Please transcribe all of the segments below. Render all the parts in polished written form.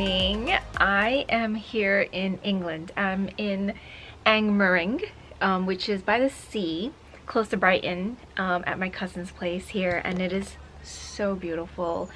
morning. I am here in England. I'm in Angmering, which is by the sea, close to Brighton, at my cousin's place here, and it is so beautiful.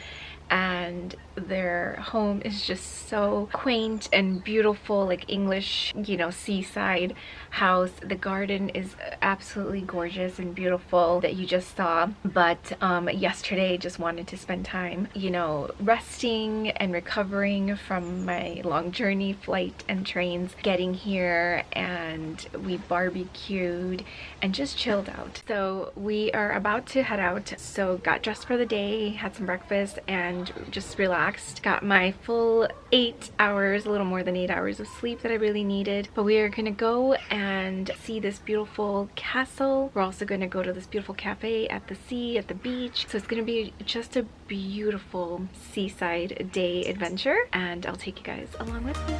And their home is just so quaint and beautiful, like English, you know, seaside house. The garden is absolutely gorgeous and beautiful that you just saw. But yesterday just wanted to spend time, you know, resting and recovering from my long journey, flight and trains, getting here, and we barbecued and just chilled out. So we are about to head out. So got dressed for the day, had some breakfast, and just relaxed. Got my full 8 hours, a little more than 8 hours of sleep that I really needed. But we are gonna go and see this beautiful castle. We're also gonna go to this beautiful cafe at the sea, at the beach. So it's gonna be just a beautiful seaside day adventure, and I'll take you guys along with me.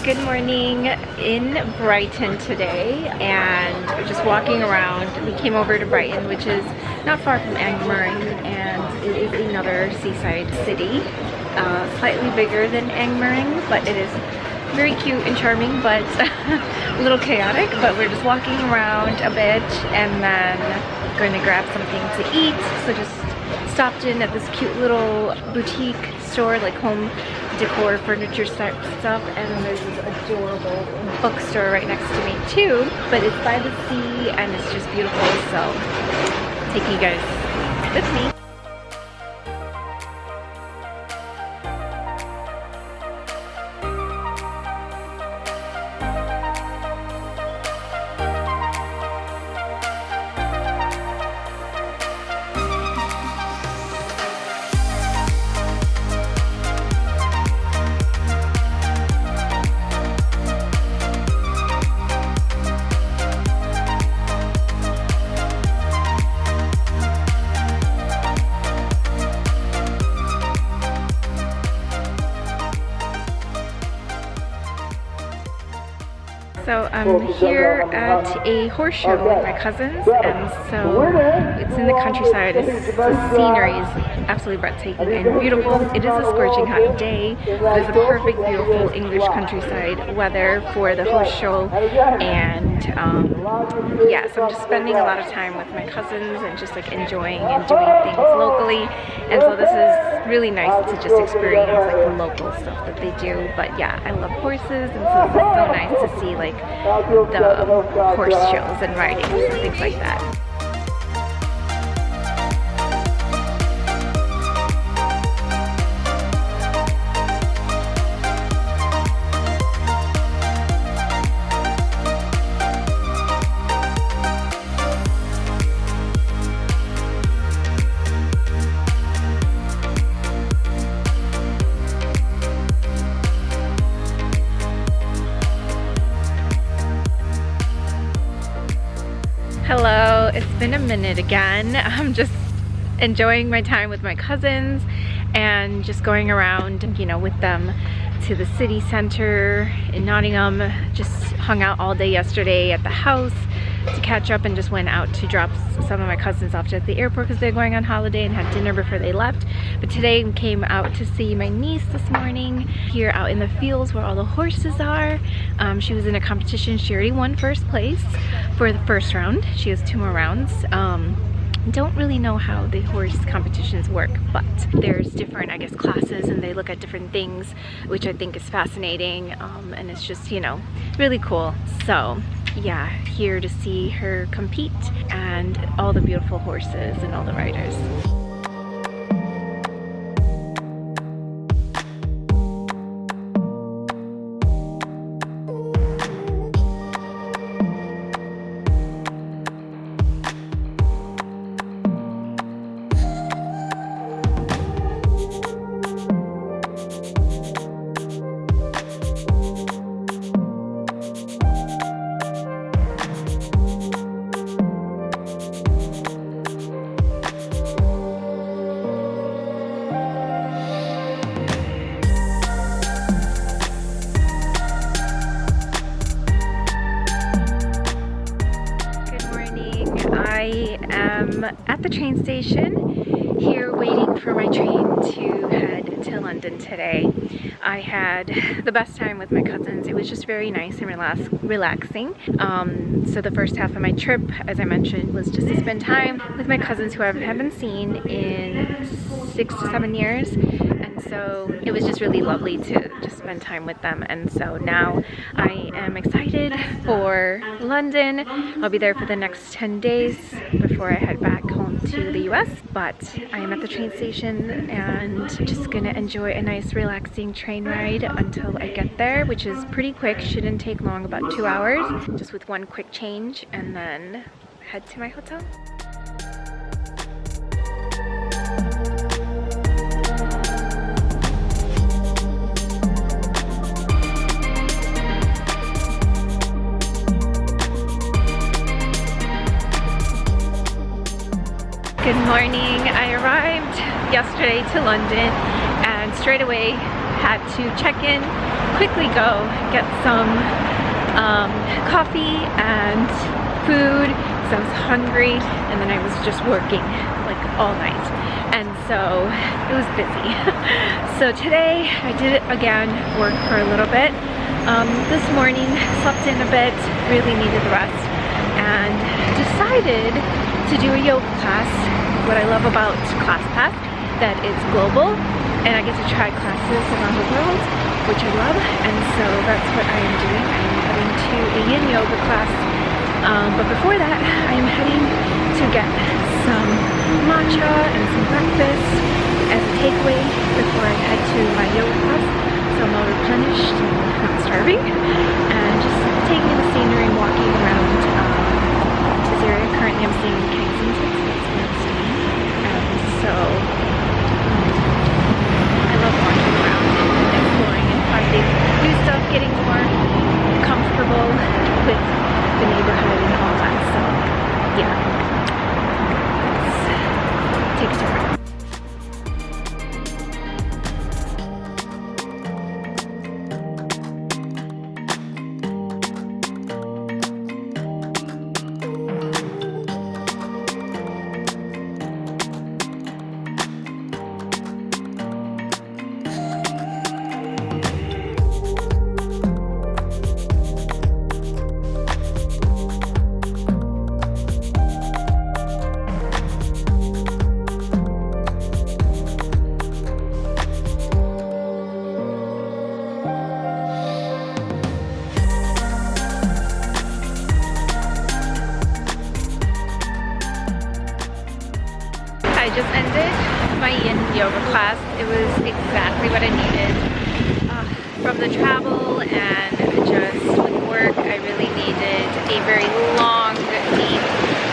Good morning in Brighton today, and we're just walking around. We came over to Brighton, which is not far from Angmering, and it is another seaside city, slightly bigger than Angmering, but it is very cute and charming, but a little chaotic. But we're just walking around a bit and then going to grab something to eat. So just stopped in at this cute little boutique store, like home decor, furniture stuff, and then there's this adorable bookstore right next to me too, but it's by the sea and it's just beautiful. So taking you guys with me. So I'm here at a horse show with my cousins, and so it's in the countryside. The scenery is absolutely breathtaking and beautiful. It is a scorching hot day. It is a perfect, beautiful English countryside weather for the horse show, and yeah, so I'm just spending a lot of time with my cousins and just like enjoying and doing things locally. And so this is really nice to just experience like the local stuff that they do. But yeah, I love horses, and so it's so nice to see like the horse shows and riding and things like that. Hello, it's been a minute again. I'm just enjoying my time with my cousins and just going around, you know, with them to the city center in Nottingham. Just hung out all day yesterday at the house to catch up, and just went out to drop some of my cousins off at the airport because they're going on holiday, and had dinner before they left. But today we came out to see my niece this morning here out in the fields where all the horses are. She was in a competition. She already won first place for the first round. She has 2 more rounds. Don't really know how the horse competitions work, but there's different, I guess, classes, and they look at different things, which I think is fascinating, and it's just, you know, really cool. So yeah, here to see her compete and all the beautiful horses and all the riders. am at the train station here waiting for my train to head to London today. I had the best time with my cousins. It was just very nice and relaxing. So the first half of my trip, as I mentioned, was just to spend time with my cousins who I haven't seen in 6 to 7 years. And so it was just really lovely to just spend time with them. And so now I am excited for London. I'll be there for the next 10 days before I head back home to the US. But I am at the train station and just gonna enjoy a nice relaxing train ride until I get there, which is pretty quick. Shouldn't take long, about 2 hours, just with one quick change, and then head to my hotel. Good morning. I arrived yesterday to London and straight away had to check in, quickly go get some coffee and food because I was hungry, and then I was just working like all night, and so it was busy. So today I did it again, work for a little bit. This morning slept in a bit, really needed the rest, and decided to do a yoga class. What I love about ClassPass, that it's global and I get to try classes around the world, which I love, and so that's what I am doing. I am heading to a yin yoga class, but before that I am heading to get some matcha and some breakfast as a takeaway before I head to my yoga class, so I'm all replenished and not starving, and just taking in the scenery and walking around this area. Currently I'm staying in Kensington, so that's where I'm staying. So I love walking around and exploring and finding new stuff, getting more comfortable with the neighborhood and all that. So yeah, it takes time. I just ended my yin yoga class. It was exactly what I needed. From the travel and just with work, I really needed a very long, deep,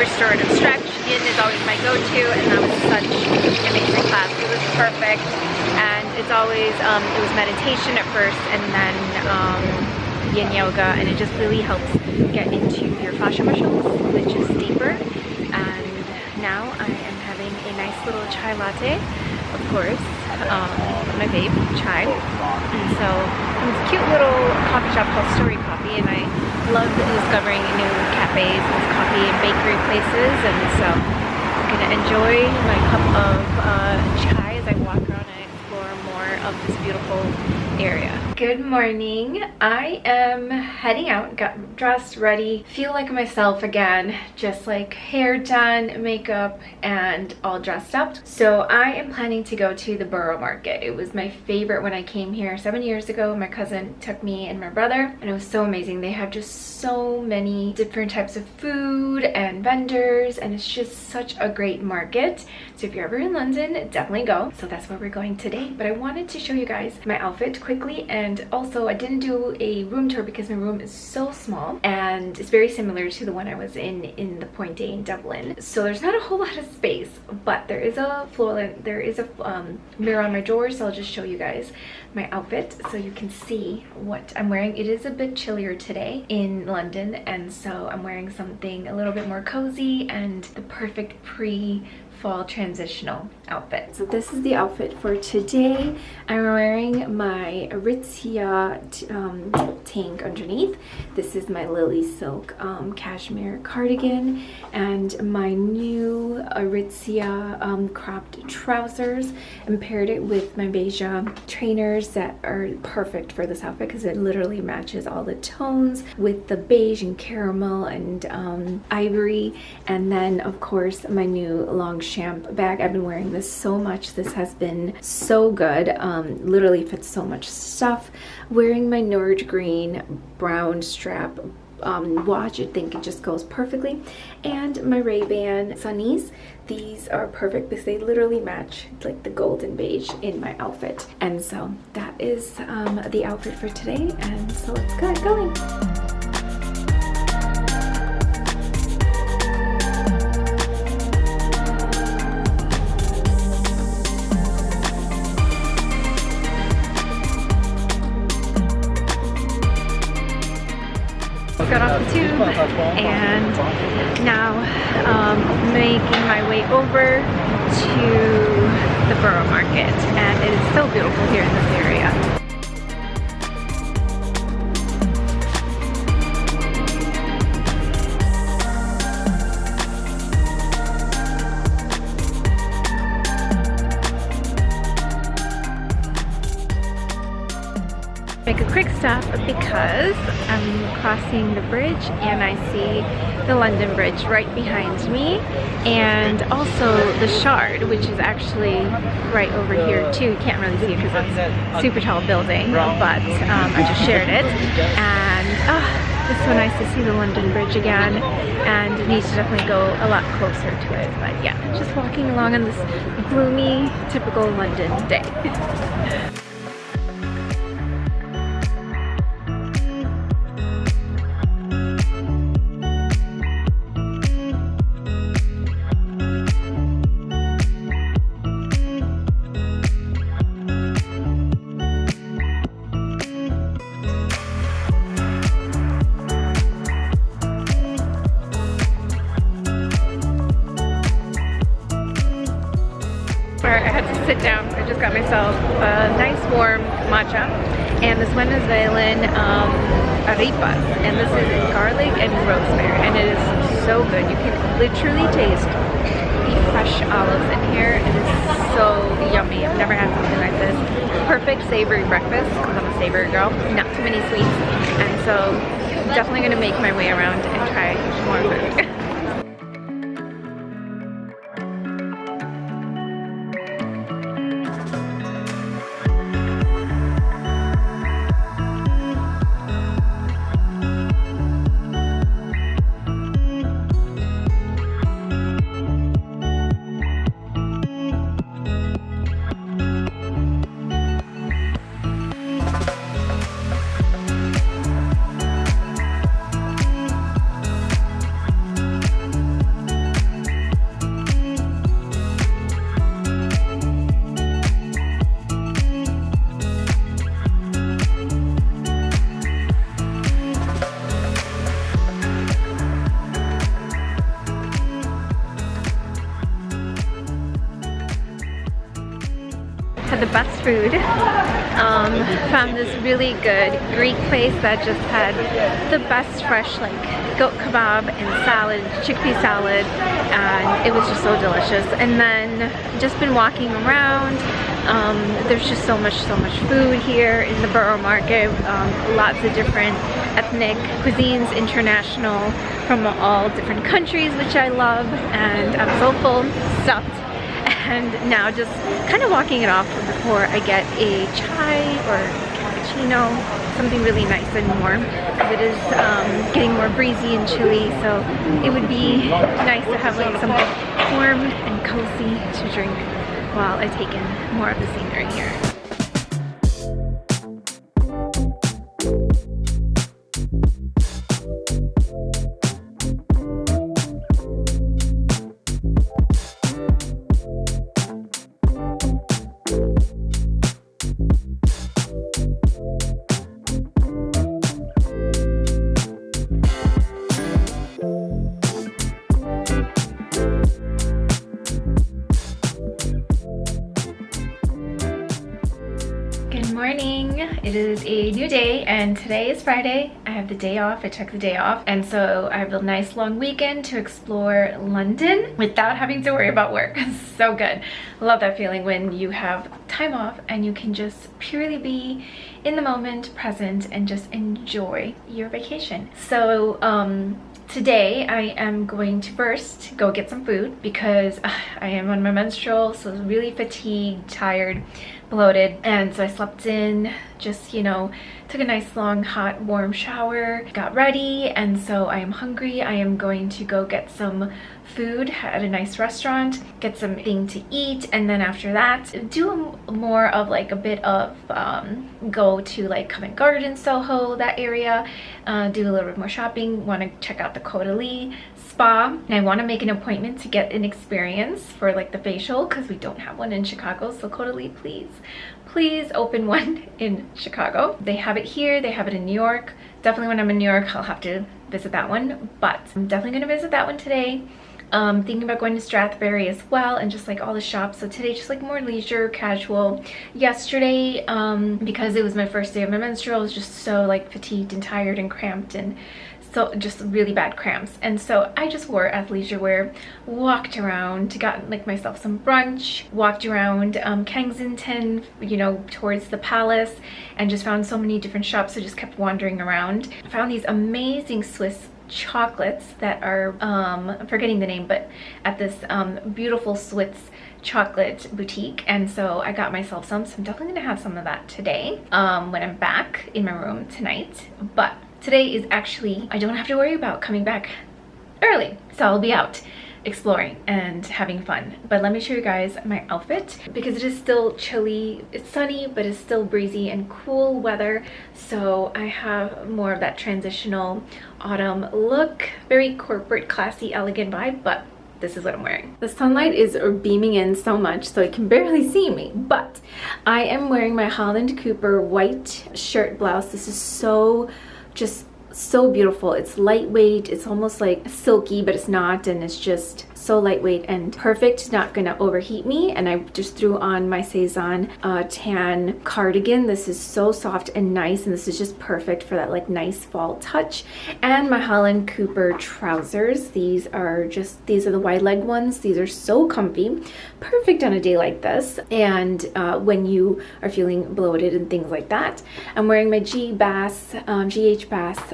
restorative stretch. Yin is always my go-to, and that was such an amazing class. It was perfect, and it's always, it was meditation at first, and then yin yoga, and it just really helps get into your fascia muscles, which is deeper. And now I am having a nice little chai latte, of course, my babe, chai. And so it's a cute little coffee shop called Story Coffee, and I love discovering new cafes and coffee and bakery places. And so I'm gonna enjoy my cup of chai as I walk around and explore more of this beautiful area. Good morning. I am heading out, got dressed, ready, feel like myself again, just like hair done, makeup, and all dressed up. So I am planning to go to the Borough Market. It was my favorite when I came here 7 years ago. My cousin took me and my brother, and it was so amazing. They have just so many different types of food and vendors, and it's just such a great market. So if you're ever in London, definitely go. So that's where we're going today. But I wanted to show you guys my outfit quickly, and also I didn't do a room tour because my room is so small, and it's very similar to the one I was in the Point A in Dublin. So there's not a whole lot of space, but there is a mirror on my drawer, so I'll just show you guys my outfit so you can see what I'm wearing. It is a bit chillier today in London, and so I'm wearing something a little bit more cozy and the perfect fall transitional outfit. So this is the outfit for today. I'm wearing my Aritzia tank underneath. This is my Lily Silk cashmere cardigan and my new Aritzia cropped trousers, and paired it with my beige trainers that are perfect for this outfit because it literally matches all the tones with the beige and caramel and ivory. And then of course my new Longchamp bag. I've been wearing this so much. This has been so good. Literally fits so much stuff. Wearing my Norge green brown strap watch. I think it just goes perfectly. And my Ray-Ban sunnies. These are perfect because they literally match like the golden beige in my outfit. And so that is the outfit for today, and so let's get going. Got off the tube and now making my way over to the Borough Market, and it is so beautiful here in this area. Make a quick stop because I'm crossing the bridge and I see the London Bridge right behind me, and also the Shard, which is actually right over here too. You can't really see it because it's a super tall building, but I just shared it, and it's so nice to see the London Bridge again, and need to definitely go a lot closer to it. But yeah, just walking along on this gloomy, typical London day. I had to sit down. I just got myself a nice warm matcha, and this Venezuelan arepas, and this is garlic and rosemary, and it is so good. You can literally taste the fresh olives in here. It is so yummy. I've never had something like this. Perfect savory breakfast because I'm a savory girl. Not too many sweets, and so definitely going to make my way around and try more food. Had the best food. Found this really good Greek place that just had the best fresh like goat kebab and salad, chickpea salad, and it was just so delicious. And then just been walking around. There's just so much food here in the Borough Market. Lots of different ethnic cuisines, international, from all different countries, which I love. And I'm so full, stuffed. And now just kind of walking it off before I get a chai or cappuccino, something really nice and warm, because it is getting more breezy and chilly, so it would be nice to have like something warm and cozy to drink while I take in more of the scenery here. It is a new day and today is Friday. I have the day off. I took the day off and so I have a nice long weekend to explore London without having to worry about work. So good. I love that feeling when you have time off and you can just purely be in the moment, present, and just enjoy your vacation. So today I am going to first go get some food because I am on my menstrual, so really fatigued, tired, bloated, and so I slept in, just, you know, took a nice long hot warm shower, got ready, and so I am hungry. I am going to go get some food at a nice restaurant, get something to eat, and then after that do more of like a bit of go to like Covent Garden, Soho, that area, do a little bit more shopping, want to check out the Caudalie spa, and I want to make an appointment to get an experience for like the facial because we don't have one in Chicago. So Caudalie, please open one in Chicago. They have it here, they have it in New York. Definitely when I'm in New York I'll have to visit that one, but I'm definitely going to visit that one today. Thinking about going to Strathberry as well and just like all the shops. So today just like more leisure, casual. Yesterday, because it was my first day of my menstrual, I was just so like fatigued and tired and cramped and so just really bad cramps, and so I just wore athleisure wear, walked around, got like myself some brunch, walked around Kensington, you know, towards the palace, and just found so many different shops. So just kept wandering around, found these amazing Swiss chocolates that are I'm forgetting the name, but at this beautiful Swiss chocolate boutique, and so I got myself some. So I'm definitely gonna have some of that today when I'm back in my room tonight. But today is actually, I don't have to worry about coming back early, so I'll be out exploring and having fun. But let me show you guys my outfit because it is still chilly. It's sunny, but it's still breezy and cool weather, so I have more of that transitional autumn look, very corporate, classy, elegant vibe, but this is what I'm wearing. The sunlight is beaming in so much so it can barely see me, but I am wearing my Holland Cooper white shirt blouse. This is just so beautiful. It's lightweight, it's almost like silky, but it's not, and it's just so lightweight and perfect. It's not gonna overheat me. And I just threw on my Cezanne tan cardigan. This is so soft and nice, and this is just perfect for that like nice fall touch. And my Holland Cooper trousers. These are the wide leg ones. These are so comfy, perfect on a day like this, and when you are feeling bloated and things like that. I'm wearing my GH Bass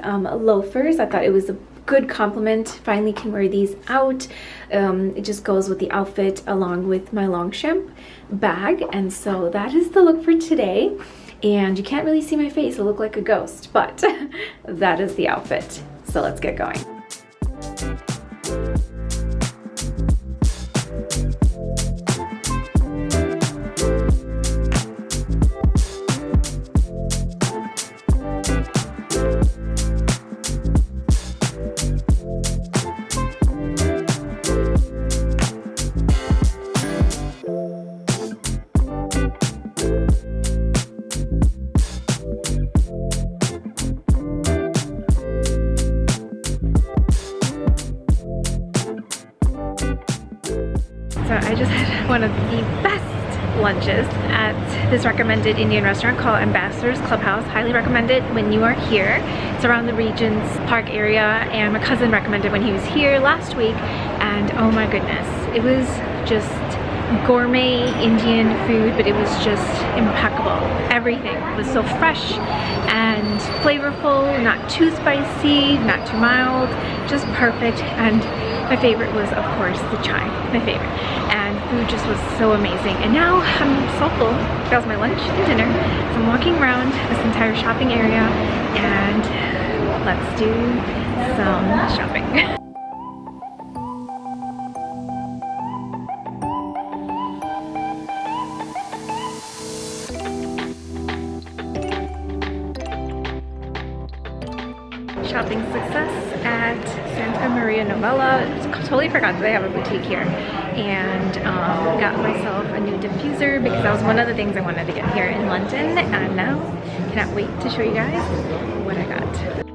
loafers. I thought it was a good compliment. Finally can wear these out. It just goes with the outfit along with my Longchamp bag, and so that is the look for today. And you can't really see my face, I look like a ghost, but that is the outfit. So let's get going. So I just had one of the best lunches at this recommended Indian restaurant called Ambassador's Clubhouse. Highly recommend it when you are here. It's around the Regent's Park area, and my cousin recommended when he was here last week, and oh my goodness, it was just gourmet Indian food, but it was just impeccable. Everything was so fresh and flavorful, not too spicy, not too mild, just perfect. And my favorite was, of course, the chai, my favorite. And food just was so amazing. And now I'm so full. That was my lunch and dinner. So I'm walking around this entire shopping area, and let's do some shopping. Shopping success at Santa Maria Novella. Totally forgot that they have a boutique here, and got myself a new diffuser because that was one of the things I wanted to get here in London, and now cannot wait to show you guys what I got.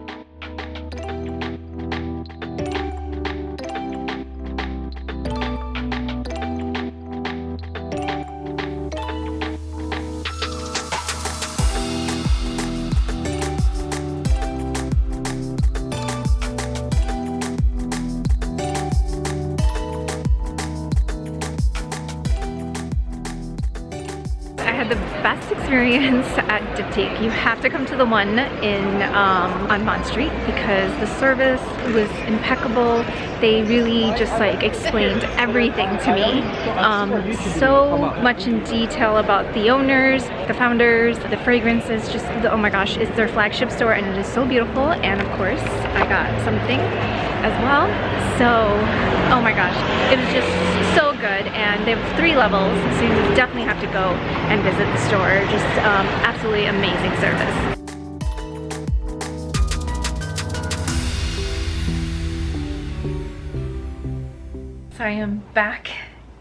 had the best experience at Diptyque. You have to come to the one on Bond Street because the service was impeccable. They really just like explained everything to me. So much in detail about the owners, the founders, the fragrances, just oh my gosh, it's their flagship store and it is so beautiful. And of course, I got something as well. So, oh my gosh, it was just so good. And they have 3 levels, so you definitely have to go and visit the store. Just absolutely amazing service. So I am back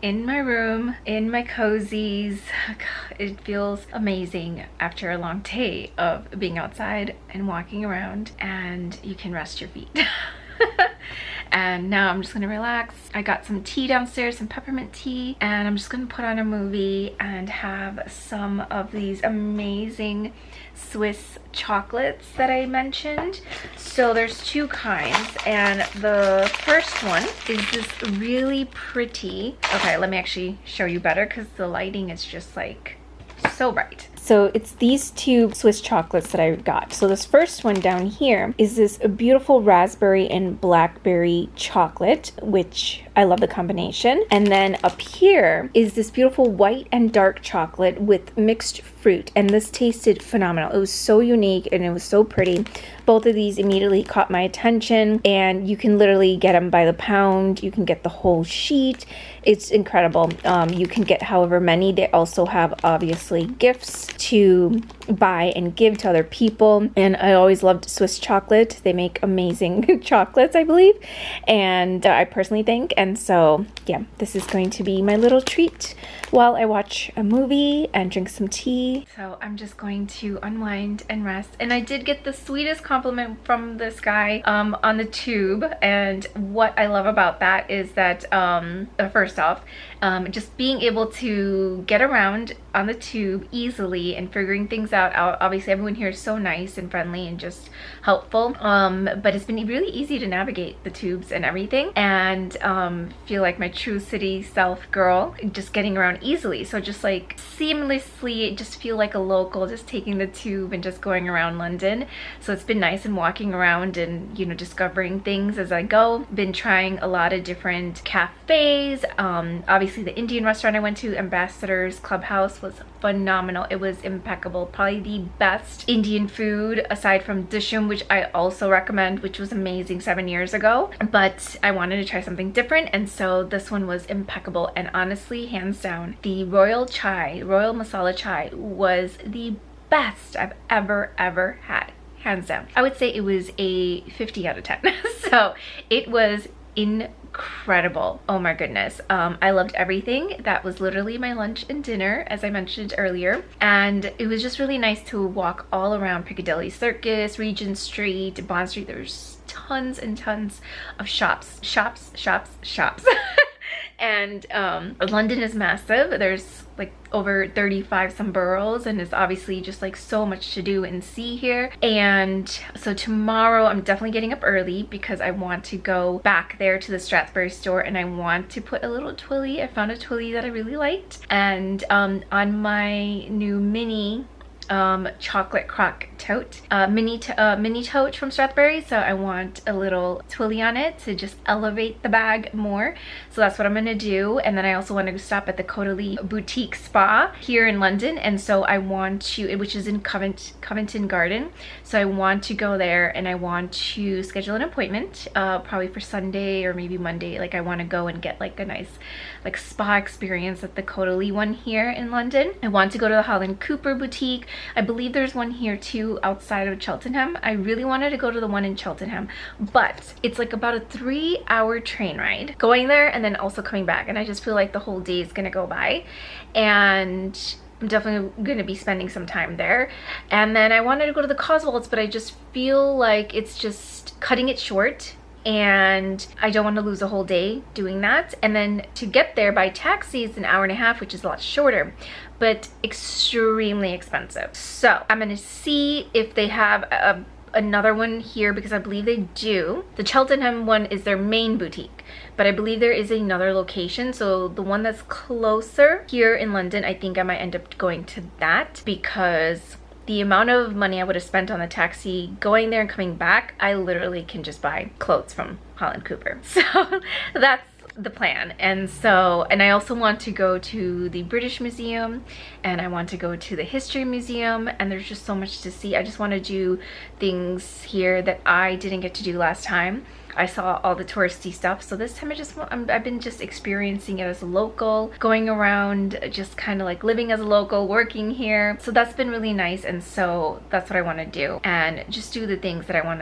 in my room, in my cozies. God, it feels amazing after a long day of being outside and walking around, and you can rest your feet. And now I'm just gonna relax. I got some tea downstairs, some peppermint tea, and I'm just gonna put on a movie and have some of these amazing Swiss chocolates that I mentioned. So there's 2 kinds, and the first one is this really pretty, okay, let me actually show you better because the lighting is just like so bright. So it's these 2 Swiss chocolates that I got. So this first one down here is this beautiful raspberry and blackberry chocolate, which I love the combination. And then up here is this beautiful white and dark chocolate with mixed fruit. And this tasted phenomenal. It was so unique and it was so pretty. Both of these immediately caught my attention, and you can literally get them by the pound. You can get the whole sheet. It's incredible. You can get however many. They also have obviously gifts to buy and give to other people. And I always loved Swiss chocolate. They make amazing chocolates, I believe, and I personally think. And so yeah, this is going to be my little treat while I watch a movie and drink some tea. So I'm just going to unwind and rest. And I did get the sweetest compliment from this guy on the tube. And what I love about that is that first off, just being able to get around on the tube easily and figuring things out. Obviously everyone here is so nice and friendly and just helpful, but it's been really easy to navigate the tubes and everything, and feel like my true city self girl, just getting around easily. So just like seamlessly just feel like a local, just taking the tube and just going around London. So it's been nice and walking around and, you know, discovering things as I go. Been trying a lot of different cafes. Obviously the Indian restaurant I went to, Ambassador's Clubhouse, was phenomenal. It was impeccable. Probably the best Indian food aside from dishum, which I also recommend, which was amazing 7 years ago. But I wanted to try something different, and so this one was impeccable. And honestly, hands down, the royal masala chai was the best I've ever had. Hands down. I would say it was a 50 out of 10. So it was incredible. Oh my goodness. I loved everything. That was literally my lunch and dinner, as I mentioned earlier. And it was just really nice to walk all around Piccadilly Circus, Regent Street, Bond Street. There's tons and tons of shops. And London is massive. There's like over 35 some boroughs, and it's obviously just like so much to do and see here. And so tomorrow I'm definitely getting up early because I want to go back there to the Strathbury store, and I want to put a little twilly. I found a twilly that I really liked, and on my new mini chocolate crock tote, mini tote from Strathbury. So I want a little twilly on it to just elevate the bag more. So that's what I'm gonna do. And then I also want to stop at the Caudalie Boutique Spa here in London, and so I want to, which is in Covington Garden. So I want to go there, and I want to schedule an appointment, probably for Sunday or maybe Monday. Like I want to go and get like a nice like spa experience at the Caudalie one here in London. I want to go to the Holland Cooper Boutique. I believe there's one here too outside of Cheltenham. I really wanted to go to the one in Cheltenham, but it's like about a 3-hour train ride going there and then also coming back, and I just feel like the whole day is gonna go by, and I'm definitely going to be spending some time there. And then I wanted to go to the Cotswolds, but I just feel like it's just cutting it short, and I don't want to lose a whole day doing that. And then to get there by taxi is an hour and a half, which is a lot shorter, but extremely expensive. So I'm gonna see if they have another one here because I believe they do. The Cheltenham one is their main boutique, but I believe there is another location. So the one that's closer here in London, I think I might end up going to that, because the amount of money I would have spent on the taxi going there and coming back, I literally can just buy clothes from Holland Cooper. So that's the plan. And I also want to go to the British Museum, and I want to go to the History Museum, and there's just so much to see. I just want to do things here that I didn't get to do last time. I saw all the touristy stuff, so this time I've been just experiencing it as a local, going around, just kind of like living as a local, working here. So that's been really nice, and so that's what I want to do, and just do the things that I want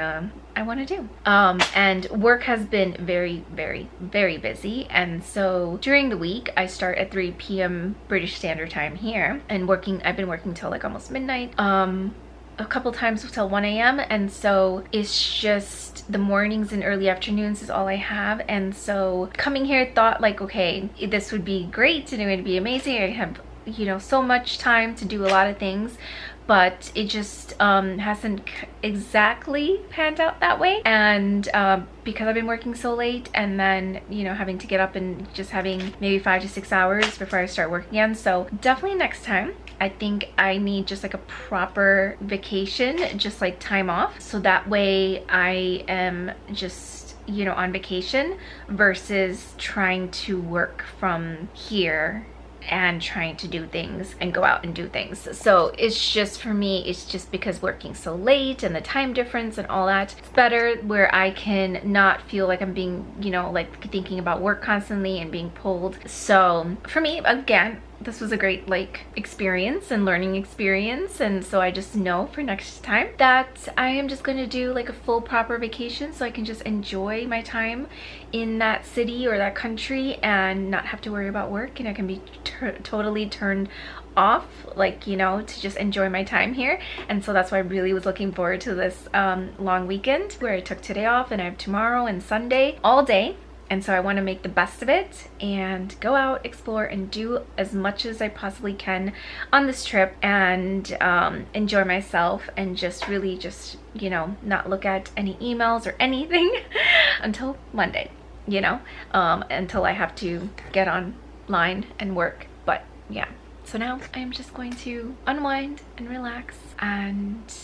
to do. And work has been very, very, very busy, and so during the week I start at 3 p.m. British Standard Time here, and I've been working till like almost midnight. A couple times till 1 a.m. and so it's just the mornings and early afternoons is all I have. And so coming here, thought like, okay, this would be great and it would be amazing. I have, you know, so much time to do a lot of things, but it just hasn't exactly panned out that way. And because I've been working so late, and then, you know, having to get up and just having maybe 5 to 6 hours before I start work again. So definitely next time, I think I need just like a proper vacation, just like time off. So that way I am just, you know, on vacation versus trying to work from here and trying to do things and go out and do things. So it's just, for me, it's just because working so late and the time difference and all that, it's better where I can not feel like I'm being, you know, like thinking about work constantly and being pulled. So for me, again, this was a great like experience and learning experience, and so I just know for next time that I am just going to do like a full proper vacation so I can just enjoy my time in that city or that country and not have to worry about work, and I can be totally turned off, like, you know, to just enjoy my time here. And so that's why I really was looking forward to this long weekend where I took today off, and I have tomorrow and Sunday all day. And so I want to make the best of it and go out, explore, and do as much as I possibly can on this trip, and enjoy myself, and just really just, you know, not look at any emails or anything until Monday, you know, until I have to get online and work. But yeah, so now I'm just going to unwind and relax and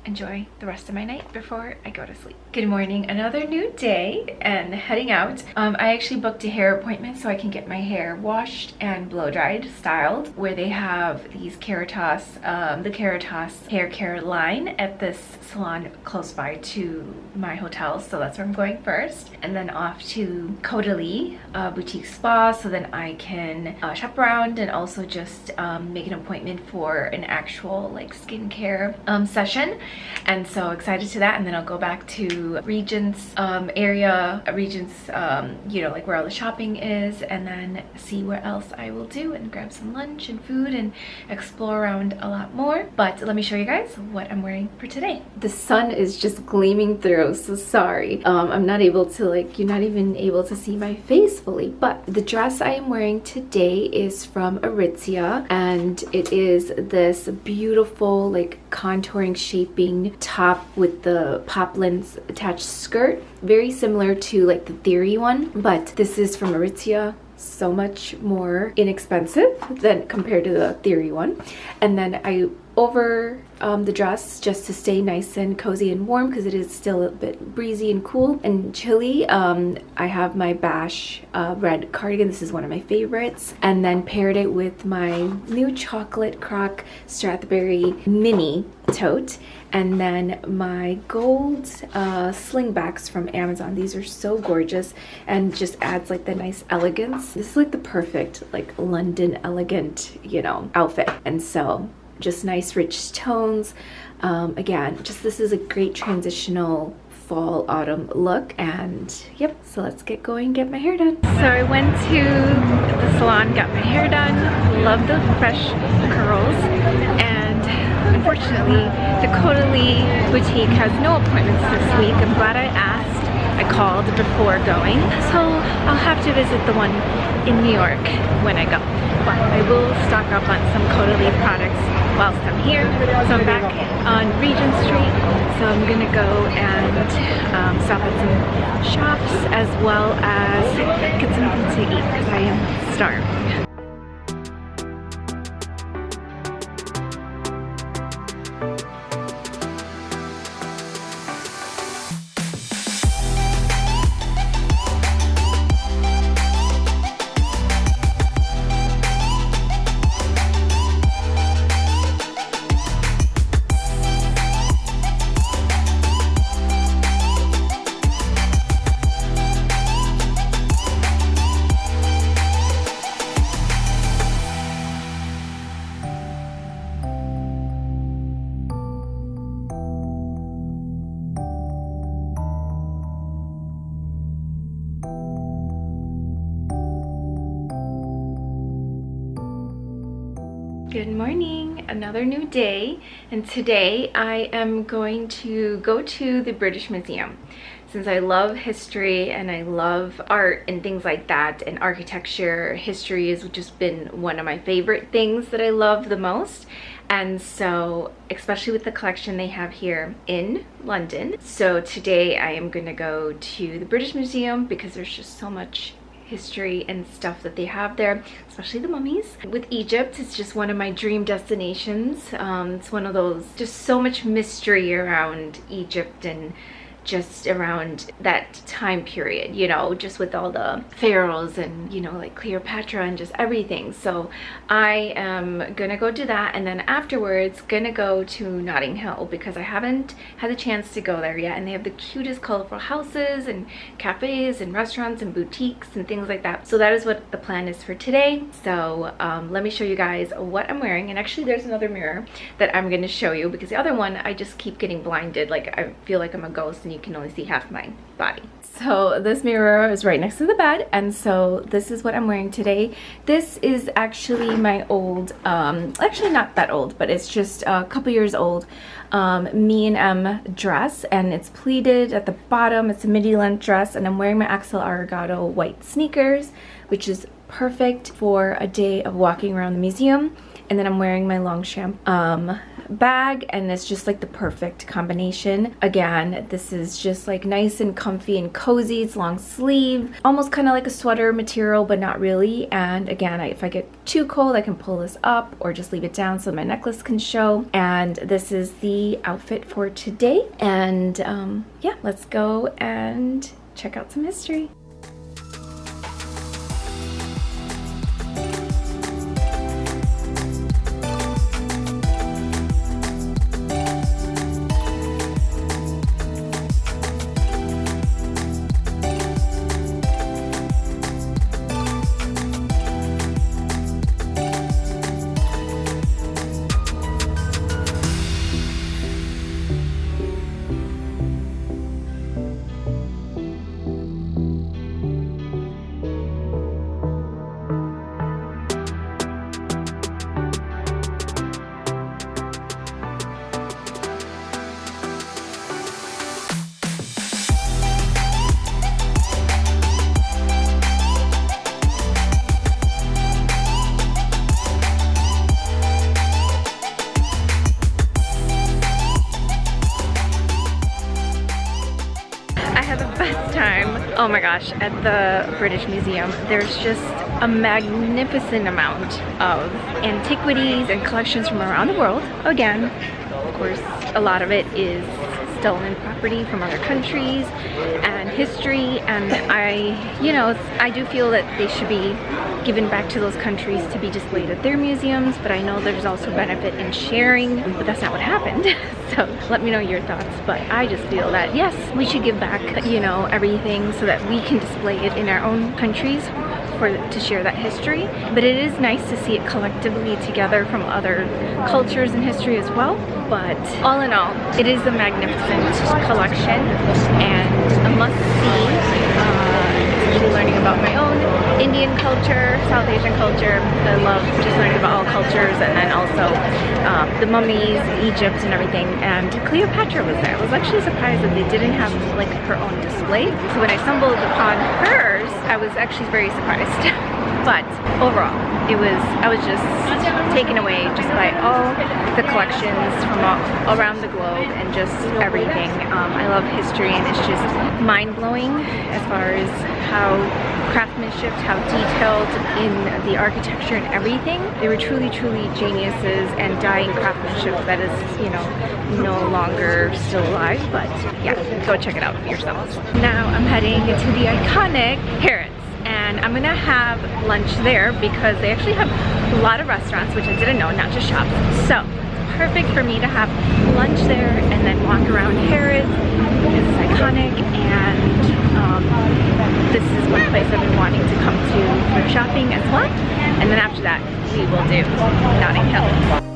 enjoy the rest of my night before I go to sleep. Good morning, another new day and heading out. I actually booked a hair appointment so I can get my hair washed and blow dried, styled, where they have these Caritas, the Caritas hair care line at this salon close by to my hotel. So that's where I'm going first, and then off to Caudalie boutique spa, so then I can shop around and also just make an appointment for an actual like skincare session. And so excited to that. And then I'll go back to Regent's area, Regent's, you know, like where all the shopping is, and then see what else I will do and grab some lunch and food and explore around a lot more. But let me show you guys what I'm wearing for today. The sun is just gleaming through, so sorry. I'm not able to, like, you're not even able to see my face fully, but the dress I am wearing today is from Aritzia, and it is this beautiful like contouring shaping top with the poplins attached skirt, very similar to like the Theory one, but this is from Aritzia, so much more inexpensive than compared to the Theory one. And then I over the dress just to stay nice and cozy and warm because it is still a bit breezy and cool and chilly. I have my Bash red cardigan. This is one of my favorites, and then paired it with my new chocolate croc Strathberry mini tote, and then my gold slingbacks from Amazon. These are so gorgeous and just adds like the nice elegance. This is like the perfect like London elegant, you know, outfit. And so just nice rich tones. Again, just this is a great transitional fall autumn look. And yep, so let's get going, get my hair done. So I went to the salon, got my hair done, love the fresh curls, and unfortunately the Caudalie boutique has no appointments this week. I'm glad I asked. I called before going. So I'll have to visit the one in New York when I go. But I will stock up on some Caudalie products whilst I'm here. So I'm back on Regent Street. So I'm gonna go and stop at some shops as well as get something to eat because I am starving. Good morning, another new day, and today I am going to go to the British Museum. Since I love history and I love art and things like that, and architecture, history has just been one of my favorite things that I love the most. And so, especially with the collection they have here in London. So today I am gonna go to the British Museum because there's just so much history and stuff that they have there, especially the mummies. With Egypt, it's just one of my dream destinations. It's one of those, just so much mystery around Egypt and just around that time period, you know, just with all the pharaohs and, you know, like Cleopatra and just everything. So I am gonna go do that, and then afterwards gonna go to Notting Hill because I haven't had the chance to go there yet, and they have the cutest colorful houses and cafes and restaurants and boutiques and things like that. So that is what the plan is for today. So let me show you guys what I'm wearing, and actually there's another mirror that I'm gonna show you because the other one I just keep getting blinded, like I feel like I'm a ghost and you can only see half my body. So this mirror is right next to the bed, and so this is what I'm wearing today. This is actually my old, actually not that old, but it's just a couple years old, Me and M dress, and it's pleated at the bottom. It's a midi length dress, and I'm wearing my Axel Arigato white sneakers, which is perfect for a day of walking around the museum. And then I'm wearing my Longchamp bag, and it's just like the perfect combination. Again, this is just like nice and comfy and cozy. It's long sleeve, almost kind of like a sweater material, but not really. And again, if I get too cold, I can pull this up or just leave it down so my necklace can show. And this is the outfit for today. And yeah, let's go and check out some history. Oh my gosh, at the British Museum, there's just a magnificent amount of antiquities and collections from around the world. Again, of course, a lot of it is stolen property from other countries and history, and I do feel that they should be given back to those countries to be displayed at their museums, but I know there's also benefit in sharing, but that's not what happened. So let me know your thoughts, but I just feel that yes, we should give back, everything so that we can display it in our own countries to share that history. But it is nice to see it collectively together from other cultures and history as well. But all in all, it is a magnificent collection and a must-see. especially learning about my own Indian culture, South Asian culture. I love just learning about all cultures, and then also the mummies, Egypt and everything. And Cleopatra was there. I was actually surprised that they didn't have like her own display. So when I stumbled upon hers, I was actually very surprised. But overall, I was just taken away just by all the collections from all around the globe and just everything. I love history, and it's just mind-blowing as far as how craftsmanship, how detailed in the architecture and everything. They were truly, truly geniuses and dying craftsmanship that is, you know, no longer still alive. But yeah, go check it out yourselves. Now I'm heading to the iconic Harrods, and I'm gonna have lunch there because they actually have a lot of restaurants, which I didn't know, not just shops. So perfect for me to have lunch there and then walk around Harrods because it's iconic, and this is one place I've been wanting to come to for shopping as well. And then after that, we will do Notting Hill.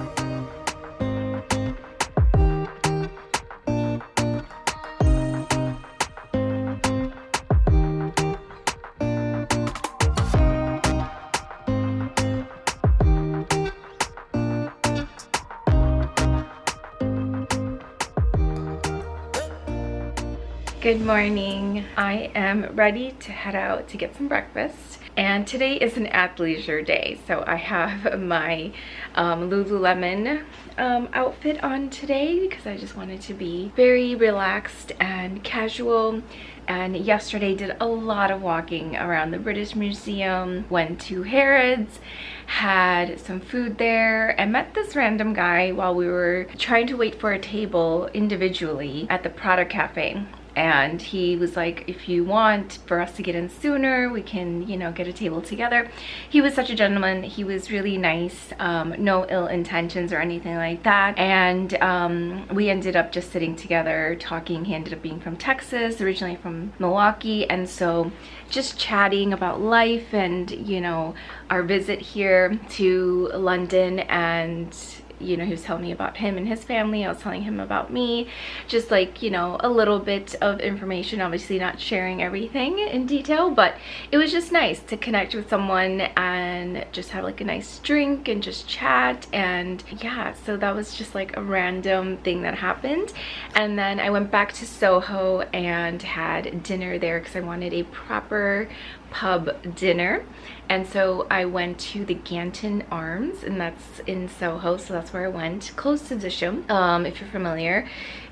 Good morning. I am ready to head out to get some breakfast, and today is an athleisure day, so I have my Lululemon outfit on today because I just wanted to be very relaxed and casual. And yesterday did a lot of walking around the British Museum, went to Harrods, had some food there, and met this random guy while we were trying to wait for a table individually at the Prada Cafe. And he was like, if you want for us to get in sooner, we can, you know, get a table together. He was such a gentleman. He was really nice, no ill intentions or anything like that. And we ended up just sitting together talking. He ended up being from Texas, originally from Milwaukee. And so just chatting about life and, you know, our visit here to London. And you know, he was telling me about him and his family. I was telling him about me, just like, you know, a little bit of information, obviously not sharing everything in detail, but it was just nice to connect with someone and just have like a nice drink and just chat. And yeah, so that was just like a random thing that happened. And then I went back to Soho and had dinner there because I wanted a proper pub dinner. And so I went to the Ganton Arms, and that's in Soho, so that's where I went, close to Disham, if you're familiar,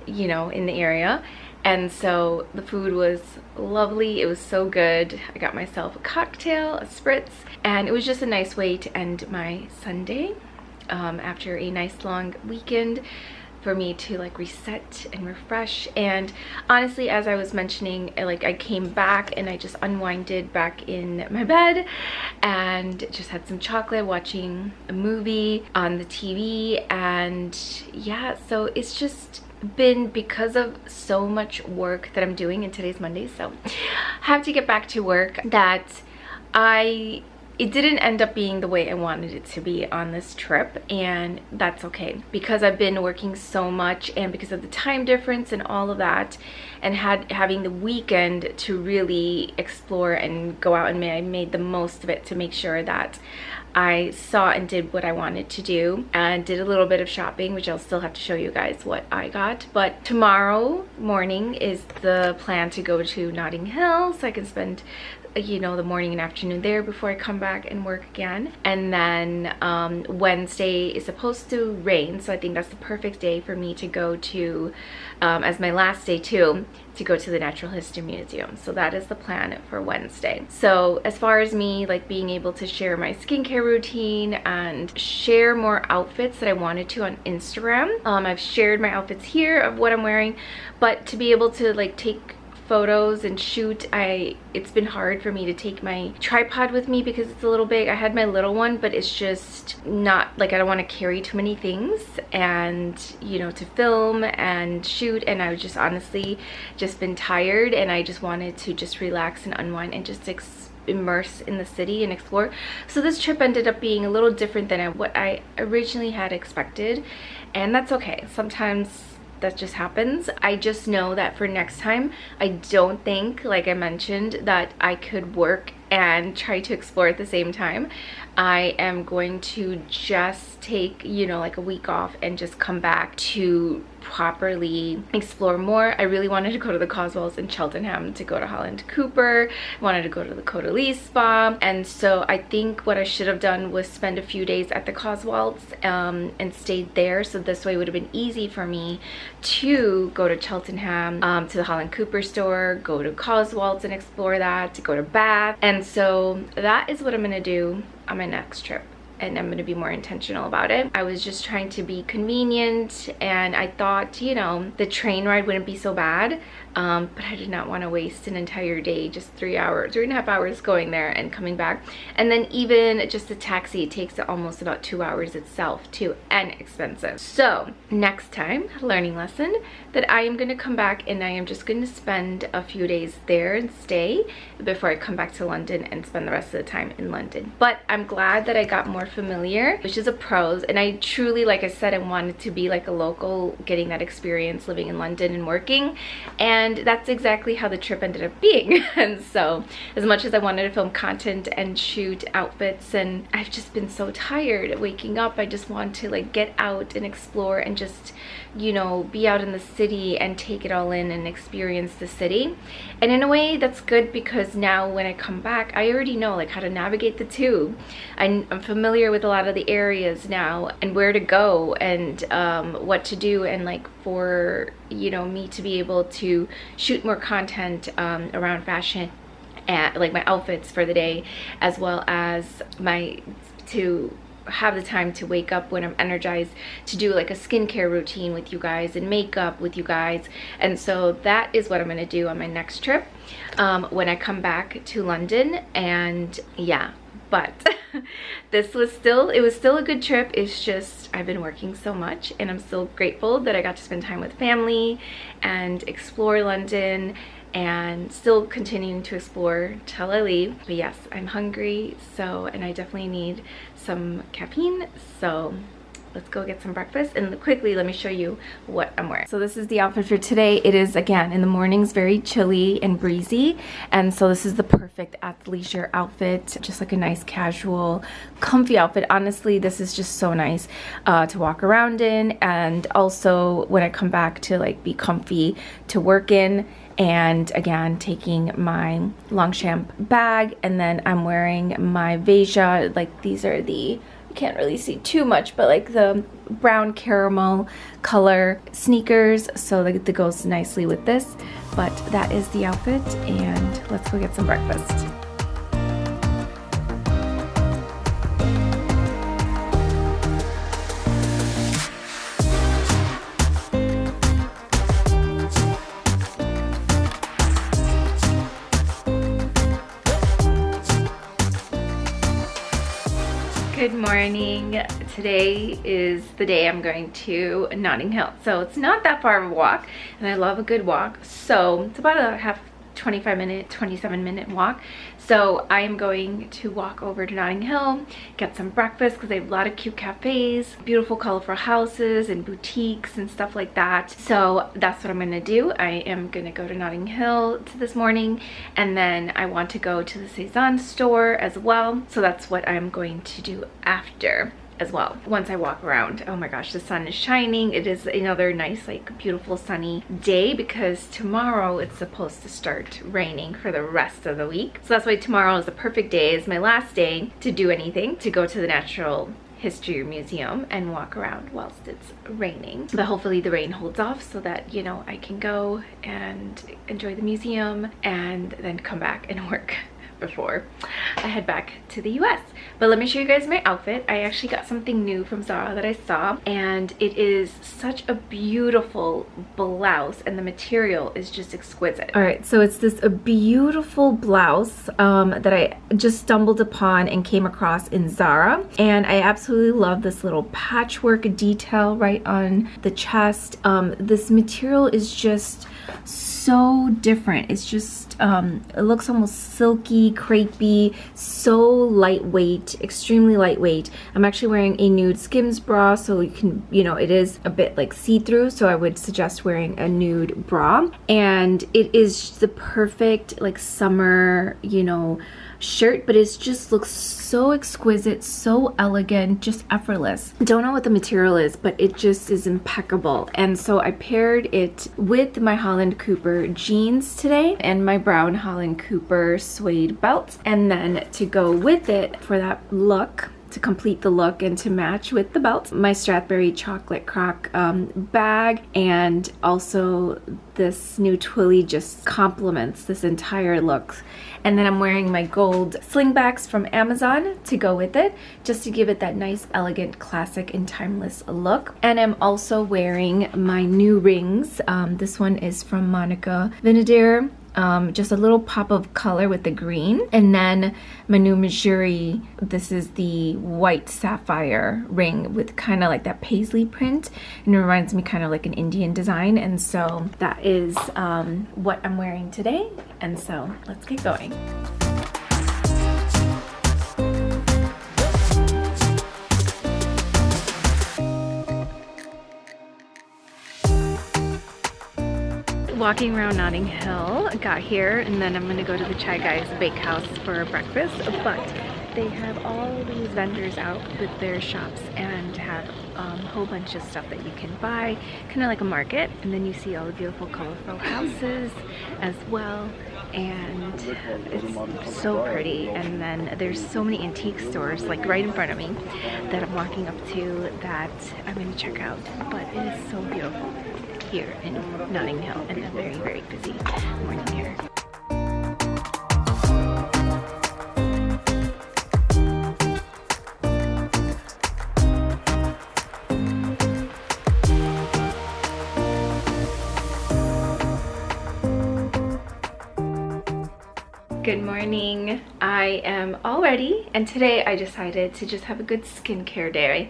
you know, in the area. And so the food was lovely. It was so good. I got myself a cocktail, a spritz, and it was just a nice way to end my Sunday after a nice long weekend, for me to like reset and refresh. And honestly, as I was mentioning, like I came back and I just unwinded back in my bed and just had some chocolate, watching a movie on the TV. And yeah, so it's just been because of so much work that I'm doing, and today's Monday, so I have to get back to work, that it didn't end up being the way I wanted it to be on this trip, and that's okay because I've been working so much, and because of the time difference and all of that, and having the weekend to really explore and go out, and I made the most of it to make sure that I saw and did what I wanted to do, and did a little bit of shopping, which I'll still have to show you guys what I got. But tomorrow morning is the plan to go to Notting Hill, so I can spend, you know, the morning and afternoon there before I come back and work again. And then Wednesday is supposed to rain, so I think that's the perfect day for me to go to, as my last day too, to go to the Natural History Museum. So that is the plan for Wednesday. So as far as me like being able to share my skincare routine and share more outfits that I wanted to on Instagram, I've shared my outfits here of what I'm wearing, but to be able to like take photos and shoot, it's been hard for me to take my tripod with me because it's a little big. I had my little one, but it's just not like, I don't want to carry too many things, and you know, to film and shoot. And I was just honestly just been tired, and I just wanted to just relax and unwind and just immerse in the city and explore. So this trip ended up being a little different than what I originally had expected, and that's okay. Sometimes that just happens. I just know that for next time, I don't think, like I mentioned, that I could work and try to explore at the same time. I am going to just take, you know, like a week off and just come back to properly explore more. I really wanted to go to the Cotswolds in Cheltenham, to go to Holland Cooper, wanted to go to the Caudalie Spa, and so I think what I should have done was spend a few days at the Cotswolds and stayed there, so this way it would have been easy for me to go to Cheltenham, to the Holland Cooper store, go to Cotswolds and explore that, to go to Bath. And so that is what I'm gonna do on my next trip, and I'm going to be more intentional about it. I was just trying to be convenient, and I thought, you know, the train ride wouldn't be so bad, but I did not want to waste an entire day, just 3.5 hours going there and coming back. And then even just the taxi, it takes almost about 2 hours itself too, and expensive. So next time, learning lesson, that I am going to come back and I am just going to spend a few days there and stay before I come back to London and spend the rest of the time in London. But I'm glad that I got more familiar, which is a pros, and I truly, like I said, I wanted to be like a local, getting that experience living in London and working, and that's exactly how the trip ended up being. And so as much as I wanted to film content and shoot outfits, and I've just been so tired waking up, I just want to like get out and explore and just, you know, be out in the city and take it all in and experience the city. And in a way that's good, because now when I come back, I already know like how to navigate the tube. I'm familiar with a lot of the areas now and where to go and what to do, and like for, you know, me to be able to shoot more content around fashion and like my outfits for the day, as well as to have the time to wake up when I'm energized to do like a skincare routine with you guys and makeup with you guys. And so that is what I'm gonna do on my next trip when I come back to London. And yeah, but it was still a good trip. It's just I've been working so much, and I'm still grateful that I got to spend time with family and explore London, and still continuing to explore till I leave. But yes, I'm hungry, so, and I definitely need some caffeine, so let's go get some breakfast. And quickly, let me show you what I'm wearing. So this is the outfit for today. It is, again, in the mornings, very chilly and breezy, and so this is the perfect athleisure outfit, just like a nice casual comfy outfit. Honestly, this is just so nice to walk around in, and also when I come back to like be comfy to work in. And again, taking my Longchamp bag, and then I'm wearing my Veja, like these are the, you can't really see too much, but like the brown caramel color sneakers, so that goes nicely with this. But that is the outfit, and let's go get some breakfast. Good morning. Today is the day I'm going to Notting Hill. So it's not that far of a walk, and I love a good walk. So it's about a 27 minute walk. So I am going to walk over to Notting Hill, get some breakfast, because they have a lot of cute cafes, beautiful colorful houses and boutiques and stuff like that. So that's what I'm gonna do. I am gonna go to Notting Hill this morning, and then I want to go to the Cezanne store as well. So that's what I'm going to do after as well, once I walk around. Oh my gosh, the sun is shining. It is another nice, like, beautiful sunny day, because tomorrow it's supposed to start raining for the rest of the week. So that's why tomorrow is the perfect day. It's my last day to do anything, to go to the Natural History Museum and walk around whilst it's raining. But hopefully the rain holds off, so that, you know, I can go and enjoy the museum and then come back and work before I head back to the US. But let me show you guys my outfit. I actually got something new from Zara that I saw, and it is such a beautiful blouse, and the material is just exquisite. All right, so it's this beautiful blouse that I just stumbled upon and came across in Zara, and I absolutely love this little patchwork detail right on the chest. This material is just so different. It's just it looks almost silky, crepey, so lightweight, extremely lightweight. I'm actually wearing a nude Skims bra, so you can, you know, it is a bit like see-through, so I would suggest wearing a nude bra. And it is the perfect like summer, you know, shirt, but it just looks so exquisite, so elegant, just effortless. I don't know what the material is, but it just is impeccable. And so I paired it with my Holland Cooper jeans today and my brown Holland Cooper suede belt. And then to go with it for that look, to complete the look and to match with the belt, my Stradbury chocolate croc bag, and also this new Twilly just complements this entire look. And then I'm wearing my gold slingbacks from Amazon to go with it, just to give it that nice, elegant, classic, and timeless look. And I'm also wearing my new rings. This one is from Monica Vinader. Just a little pop of color with the green. And then my new Missouri, this is the white sapphire ring with kind of like that paisley print, and it reminds me kind of like an Indian design. And so that is what I'm wearing today. And so let's get going. Walking around Notting Hill, got here, and then I'm gonna go to the Chai Guy's Bakehouse for breakfast. But they have all these vendors out with their shops and have a whole bunch of stuff that you can buy, kind of like a market. And then you see all the beautiful, colorful houses as well, and it's so pretty. And then there's so many antique stores like right in front of me that I'm walking up to that I'm gonna check out. But it is so beautiful here in Notting Hill, and a very, very busy morning here. Good morning. I am all ready, and today I decided to just have a good skincare day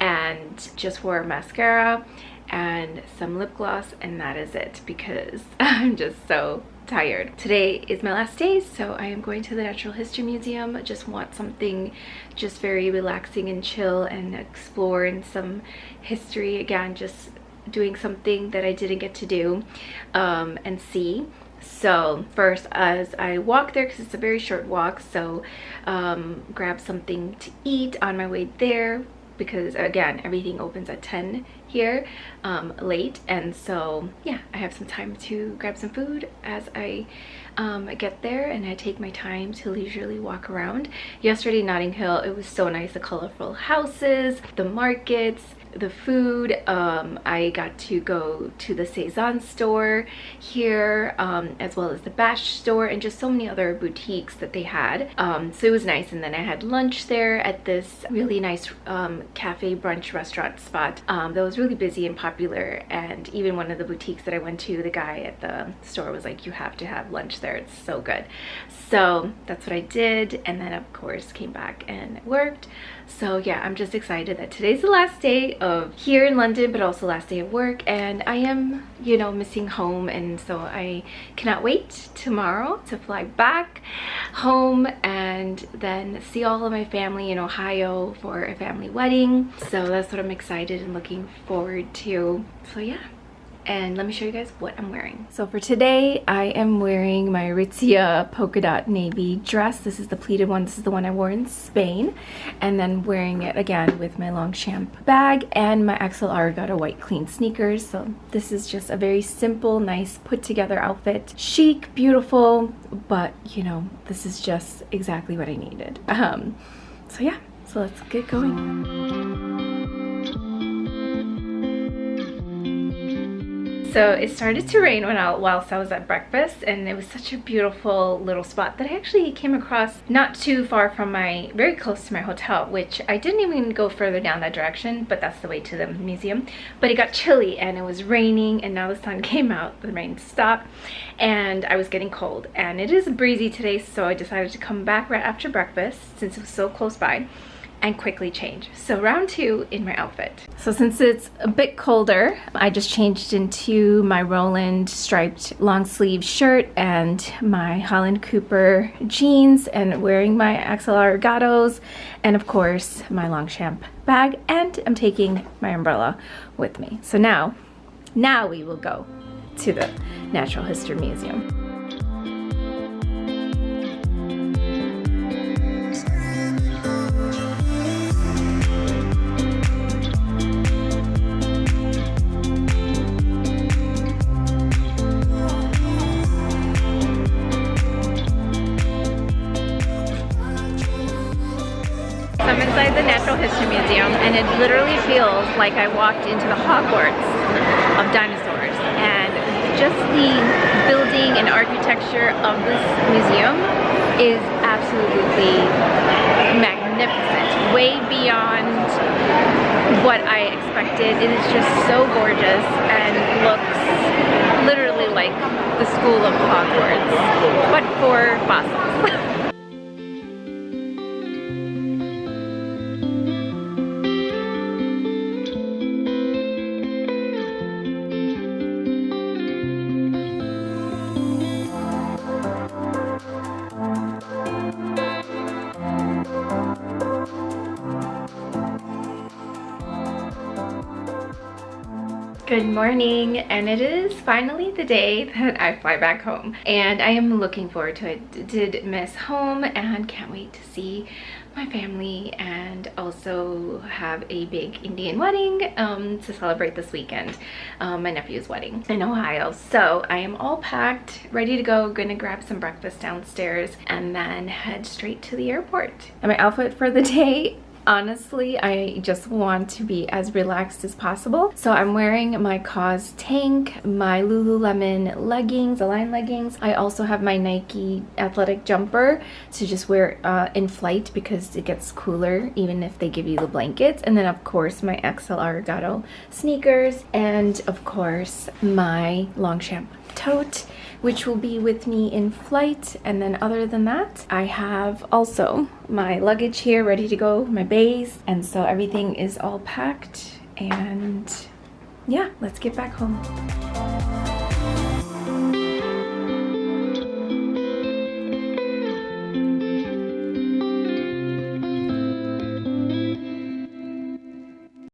and just wore mascara and some lip gloss, and that is it, because I'm just so tired. Today is my last day, so I am going to the Natural History Museum. I just want something just very relaxing and chill and explore in some history again, just doing something that I didn't get to do and see. So first, as I walk there, because it's a very short walk, so grab something to eat on my way there, because again, everything opens at 10 here, late. And so yeah, I have some time to grab some food as I get there, and I take my time to leisurely walk around. Yesterday in Notting Hill, it was so nice, the colorful houses, the markets, the food. I got to go to the Cezanne store here, as well as the Bash store, and just so many other boutiques that they had. So it was nice. And then I had lunch there at this really nice cafe brunch restaurant spot that was really busy and popular. And even one of the boutiques that I went to, the guy at the store was like, you have to have lunch there, it's so good. So that's what I did, and then of course came back and worked. So yeah, I'm just excited that today's the last day of here in London, but also last day of work, and I am, you know, missing home, and so I cannot wait tomorrow to fly back home and then see all of my family in Ohio for a family wedding. So that's what I'm excited and looking forward to. So yeah. And let me show you guys what I'm wearing. So for today, I am wearing my Aritzia polka dot navy dress. This is the pleated one. This is the one I wore in Spain. And then wearing it again with my Longchamp bag and my Axel Aragata white clean sneakers. So this is just a very simple, nice, put together outfit. Chic, beautiful, but you know, this is just exactly what I needed. So yeah, so let's get going. So it started to rain whilst I was at breakfast, and it was such a beautiful little spot that I actually came across not too far from very close to my hotel, which I didn't even go further down that direction, but that's the way to the museum. But it got chilly and it was raining, and now the sun came out, the rain stopped, and I was getting cold. And it is breezy today, so I decided to come back right after breakfast since it was so close by and quickly change. So round 2 in my outfit. So since it's a bit colder, I just changed into my Roland striped long sleeve shirt and my Holland Cooper jeans and wearing my XLR Gatos and of course my Longchamp bag, and I'm taking my umbrella with me. So now we will go to the Natural History Museum. I'm inside the Natural History Museum and it literally feels like I walked into the Hogwarts of dinosaurs, and just the building and architecture of this museum is absolutely magnificent, way beyond what I expected. It is just so gorgeous and looks literally like the School of Hogwarts, but for fossils. Good morning, and it is finally the day that I fly back home and I am looking forward to it. Did miss home and can't wait to see my family and also have a big Indian wedding to celebrate this weekend, my nephew's wedding in Ohio. So I am all packed, ready to go, gonna grab some breakfast downstairs and then head straight to the airport. And my outfit for the day, honestly, I just want to be as relaxed as possible. So I'm wearing my Cause tank, my Lululemon leggings, Align leggings. I also have my Nike athletic jumper to just wear in flight because it gets cooler even if they give you the blankets. And then of course my XLR Gato sneakers, and of course my Longchamp tote, which will be with me in flight. And then other than that, I have also my luggage here ready to go, my bays, and so everything is all packed. And yeah, let's get back home.